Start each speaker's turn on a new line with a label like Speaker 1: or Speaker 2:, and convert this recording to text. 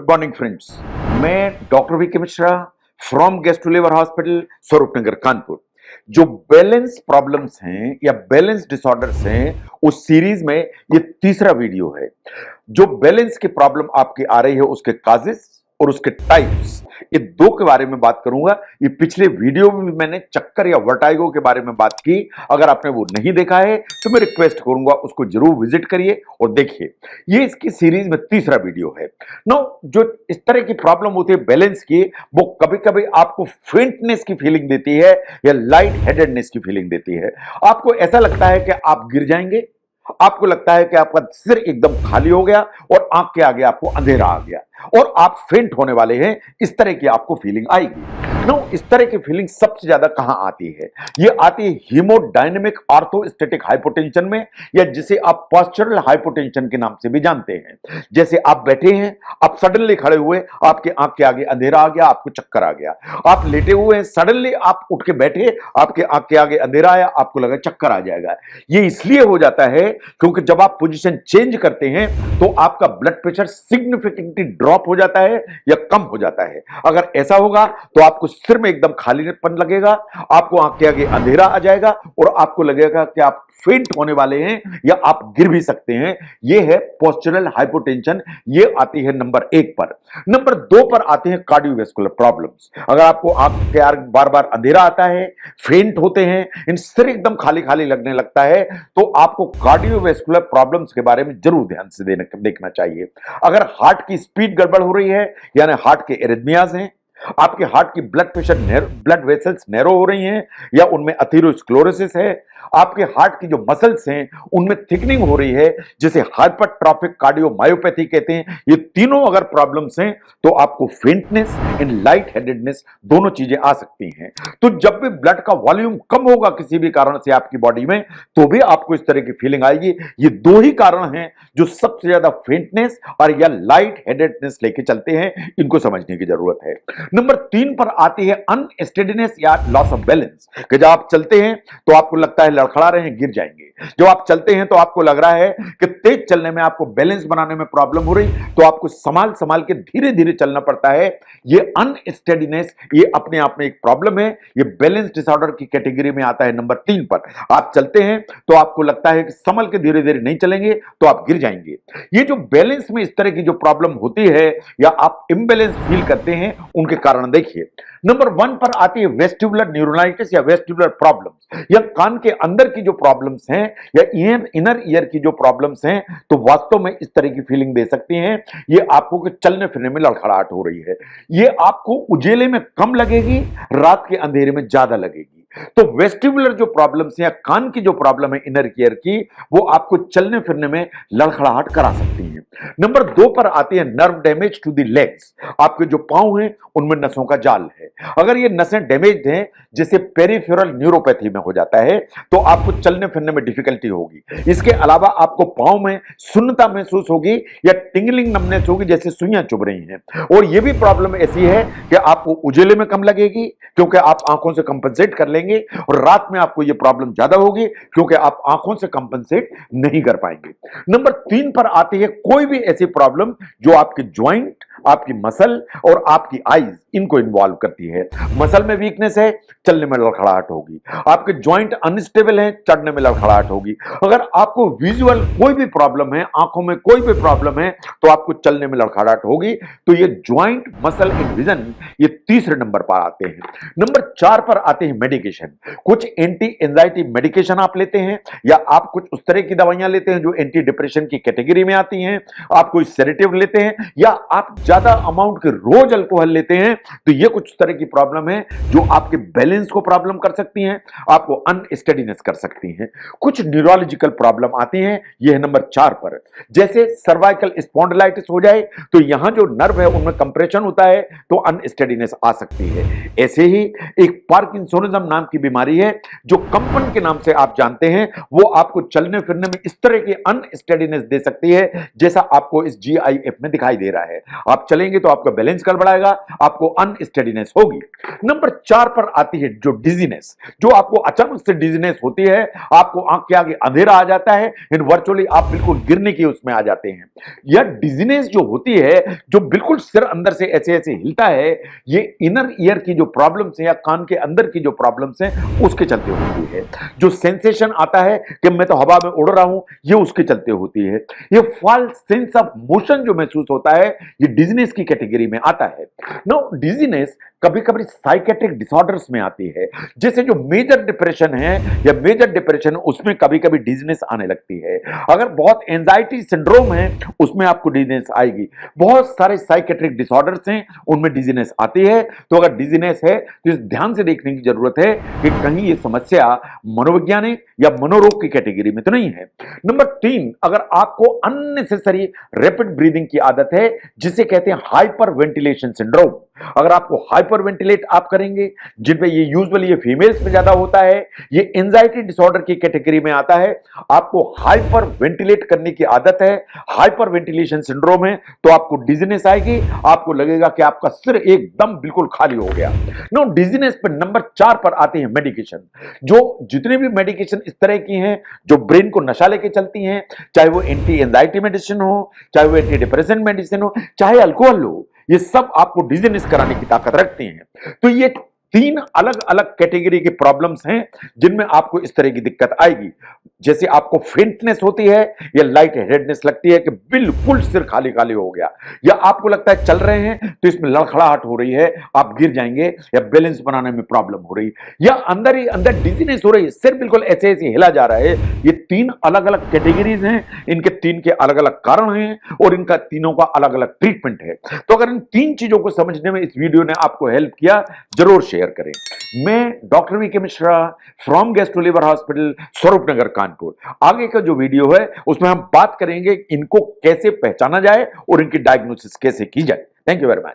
Speaker 1: Good morning friends. मैं doctor V K Mishra from Guest Liver Hospital Swaroopnagar Kanpur. जो balance problems हैं या बैलेंस डिसऑर्डर्स हैं उस सीरीज में ये तीसरा वीडियो है। जो बैलेंस की प्रॉब्लम आपकी आ रही है उसके काजेस और उसके टाइप्स, ये दो के बारे में बात करूंगा। ये पिछले वीडियो में भी मैंने चक्कर या वर्टाइगो के बारे में बात की। अगर आपने वो नहीं देखा है तो मैं रिक्वेस्ट करूंगा उसको जरूर विजिट करिए और देखिए। ये इसकी सीरीज में तीसरा वीडियो है। नो, जो इस तरह की प्रॉब्लम होती है बैलेंस की, वो कभी कभी आपको फेंटनेस की फीलिंग देती है या लाइट हेडेडनेस की फीलिंग देती है। आपको ऐसा लगता है कि आप गिर जाएंगे, आपको लगता है कि आपका सिर एकदम खाली हो गया और आंख के आगे आपको अंधेरा आ गया और आप फेंट होने वाले हैं। इस तरह की आपको फीलिंग आएगी। नो, इस तरह की फीलिंग सबसे ज्यादा कहां आती है? ये आती है हीमोडायनेमिक ऑर्थोस्टैटिक हाइपोटेंशन में, या जिसे आप पोस्चरल हाइपोटेंशन के नाम से भी जानते हैं। जैसे आप बैठे हैं, आप सडनली खड़े हुए, आपके आंख के आगे अंधेरा आ गया, आपको चक्कर आ गया। आप लेटे हुए हैं, सडनली आप उठ के बैठे, आपके आंख के आगे अंधेरा आया, आपको लगा चक्कर आ जाएगा। ये इसलिए हो जाता है क्योंकि जब आप पोजीशन चेंज करते हैं तो आपका ब्लड प्रेशर सिग्निफिकेंटली ड्रॉप हो जाता है या कम हो जाता है। अगर ऐसा होगा तो आपको सिर में एकदम खालीपन लगेगा, आपको आंख के आगे अंधेरा आ जाएगा और आपको लगेगा कि आप फेंट होने वाले हैं या आप गिर भी सकते हैं। यह है पोस्चरल हाइपोटेंशन। ये आती है नंबर 1 पर। नंबर 2 पर आते हैं कार्डियोवैस्कुलर प्रॉब्लम्स। अगर आपको आंख के आगे बार बार अंधेरा आता है, फेंट होते हैं, इन सिर एकदम खाली खाली लगने लगता है, तो आपको कार्डियोवैस्कुलर प्रॉब्लम्स के बारे में जरूर ध्यान से देखना चाहिए। अगर हार्ट की स्पीड गड़बड़ हो रही है, यानी हार्ट के एरिथमियाज हैं, आपके हार्ट की ब्लड वेसल्स नैरो हो रही हैं या उनमें अथेरोस्क्लेरोसिस है, आपके हार्ट की जो मसल्स हैं उनमें थिकनिंग हो रही है, जिसे हाइपरट्रॉफिक कार्डियोमायोपैथी कहते हैं, ये तीनों अगर प्रॉब्लम्स हैं तो आपको फेंटनेस एंड लाइट हेडेडनेस दोनों चीजें आ सकती हैं। तो जब भी ब्लड का वॉल्यूम कम होगा किसी भी कारण से आपकी बॉडी में, तो भी आपको इस तरह की फीलिंग आएगी। ये दो ही कारण हैं जो सबसे ज्यादा फेंटनेस और या लाइट हेडेडनेस लेके चलते हैं। इनको समझने की जरूरत है। नंबर 3 पर आती है अनस्टेडीनेस या लॉस ऑफ बैलेंस। कि जब आप चलते हैं तो आपको लगता है लड़खड़ा रहे हैं, गिर जाएंगे। जब आप चलते हैं तो आपको लग रहा है कि तेज चलने में आपको बैलेंस बनाने में प्रॉब्लम हो रही, तो आपको संभाल संभाल के धीरे धीरे चलना पड़ता है। ये अनस्टेडीनेस, ये अपने आप में एक प्रॉब्लम है। ये बैलेंस डिसऑर्डर की कैटेगरी में आता है नंबर 3 पर। आप चलते हैं तो आपको लगता है कि संभल के धीरे धीरे नहीं चलेंगे तो आप गिर जाएंगे। ये जो बैलेंस में इस तरह की जो प्रॉब्लम होती है या आप इम्बैलेंस फील करते हैं, उनके कारण देखिए। नंबर 1 पर आती है वेस्टिबुलर न्यूरोनाइटिस या वेस्टिबुलर प्रॉब्लम्स, या कान के अंदर की जो प्रॉब्लम्स हैं या इनर ईयर की जो प्रॉब्लम्स हैं, तो वास्तव में इस तरह की फीलिंग दे सकती हैं। ये आपको कि चलने फिरने में लड़खड़ाहट हो रही है। ये आपको उजेले में कम लगेगी, रात के अंधेरे में ज्यादा लगेगी। तो वेस्टिबुलर जो प्रॉब्लम्स हैं, कान की जो प्रॉब्लम है इनर ईयर की, वो आपको चलने फिरने में लड़खड़ाहट करा सकती है। नंबर 2 पर आती है nerve damage to the legs. आपके जो पांव हैं उनमें नसों का जाल है। अगर ये नसें डैमेज्ड हैं, जिसे पेरिफेरल न्यूरोपैथी में हो जाता है, तो आपको चलने फिरने में डिफिकल्टी होगी। इसके अलावा आपको पांव में सुन्नता महसूस होगी या टिंगलिंग नमनेस होगी, जैसे सुइयां चुभ रही हैं। और ये भी प्रॉब्लम ऐसी है कि आपको उजेले में कम लगेगी क्योंकि आप आंखों से कंपनसेट कर लेंगे, और रात में आपको यह प्रॉब्लम ज्यादा होगी क्योंकि आप आंखों से कंपनसेट नहीं कर पाएंगे। नंबर 3 पर आती है कोई भी ऐसी प्रॉब्लम जो आपके ज्वाइंट, आपकी मसल और आपकी आईज, इनको इन्वॉल्व करती है। मसल में वीकनेस है, चलने में लड़खड़ाहट होगी। आपके ज्वाइंट अनस्टेबल है, चढ़ने में लड़खड़ाहट होगी। अगर आपको विजुअल कोई भी प्रॉब्लम है, आंखों में कोई भी प्रॉब्लम है, तो आपको चलने में लड़खड़ाहट होगी। तो ये ज्वाइंट, मसल एंड विजन, ये तीसरे नंबर पर आते हैं। नंबर 4 पर आते हैं मेडिकेशन। कुछ एंटी एंजाइटी मेडिकेशन आप लेते हैं, या आप कुछ उस तरह की दवाइयां लेते हैं जो एंटी डिप्रेशन की कैटेगरी में आती हैं। आप कोई सेडेटिव लेते हैं, या आप ज्यादा अमाउंट के रोज अल्कोहल लेते हैं। तो ये कुछ तरह की प्रॉब्लम है जो आपके बैलेंस को प्रॉब्लम कर सकती हैं, आपको अनस्टेडीनेस कर सकती हैं। कुछ न्यूरोलॉजिकल प्रॉब्लम आती हैं, ये है नंबर 4 पर। जैसे सर्वाइकल स्पॉन्डिलाइटिस हो जाए तो यहां जो नर्व है उनमें कंप्रेशन होता है, तो अनस्टेडीनेस आ सकती है। ऐसे ही एक पार्किंसोनिज्म नाम नाम की बीमारी है जो कंपन के नाम से आप जानते हैं, वो आपको चलने फिरने में इस तरह की अनस्टेडीनेस दे सकती है जैसा आपको इस GIF में दिखाई दे रहा है। आप चलेंगे तो आपका बैलेंस गड़बड़ाएगा, आपको अनस्टेडीनेस होगी। नंबर 4 पर आती है जो डिजीनेस, जो आपको अचानक से डिजीनेस होती है, आपको आंख के आगे अंधेरा आ जाता है, इन वर्चुअली आप बिल्कुल गिरने की उसमें आ जाते हैं। यह डिजीनेस जो होती है, जो बिल्कुल सिर अंदर से ऐसे ऐसे हिलता है, ये इनर ईयर की जो प्रॉब्लम्स हैं या कान के अंदर की जो प्रॉब्लम्स हैं उसके चलते होती है। जो सेंसेशन आता है कि मैं तो हवा में उड़ रहा हूं, ये उसके चलते होती है। ये फॉल्स सेंस ऑफ मोशन जो महसूस होता है, ये डिजीनेस की कैटेगरी में आता है। नो डिजीनेस कभी कभी साइकेट्रिक डिसऑर्डर्स में आती है, जैसे जो मेजर डिप्रेशन है या मेजर डिप्रेशन, उसमें कभी कभी डिजीनेस आने लगती है। अगर बहुत एंजाइटी सिंड्रोम है, उसमें आपको डिजीनेस आएगी। बहुत सारे साइकेट्रिक डिसऑर्डर्स हैं, उनमें डिजीनेस आती है। तो अगर डिजीनेस है तो इस ध्यान से देखने की जरूरत है कि कहीं ये समस्या मनोवैज्ञानिक या मनोरोग की कैटेगरी में तो नहीं है। नंबर 3, अगर आपको अननेसेसरी रैपिड ब्रीदिंग की आदत है, जिसे कहते हैं हाइपर वेंटिलेशन सिंड्रोम, अगर आपको हाइपर वेंटिलेट आप करेंगे, जिनमें ये यूजुअली ये फीमेल्स में ज्यादा होता है, ये एंजाइटी डिसऑर्डर की कैटेगरी में आता है, आपको हाइपर वेंटिलेट करने की आदत है, हाइपर वेंटिलेशन सिंड्रोम है, तो आपको डिजीनेस आएगी, आपको लगेगा कि आपका सिर एकदम बिल्कुल खाली हो गया। नो डिजीनेस पर नंबर 4 पर आते हैं मेडिकेशन। जो जितने भी मेडिकेशन इस तरह की हैं जो ब्रेन को नशा लेके चलती हैं, चाहे वो एंटी एंजाइटी मेडिसिन हो, चाहे वो एंटी डिप्रेशन मेडिसिन हो, चाहे अल्कोहल हो, ये सब आपको डिजीनेस कराने की ताकत रखते हैं। तो ये 3 अलग अलग कैटेगरी के प्रॉब्लम्स हैं जिनमें आपको इस तरह की दिक्कत आएगी। जैसे आपको फेंटनेस होती है या लाइट हेडेडनेस लगती है कि बिल्कुल सिर खाली खाली हो गया, या आपको लगता है चल रहे हैं तो इसमें लड़खड़ाहट हो रही है, आप गिर जाएंगे, या बैलेंस बनाने में प्रॉब्लम हो रही, या अंदर ही अंदर डिजीनेस हो रही है, सिर बिल्कुल ऐसे ऐसे हिला जा रहा है। ये 3 अलग अलग कैटेगरीज हैं, इनके 3 के अलग अलग कारण हैं और इनका तीनों का अलग अलग ट्रीटमेंट है। तो अगर इन 3 चीजों को समझने में इस वीडियो ने आपको हेल्प किया, जरूर शेयर करें। मैं doctor VK Mishra from Guest Liver Hospital, Swaroop Nagar, Kanpur. आगे का जो वीडियो है उसमें हम बात करेंगे इनको कैसे पहचाना जाए और इनकी डायग्नोसिस कैसे की जाए। Thank you very much.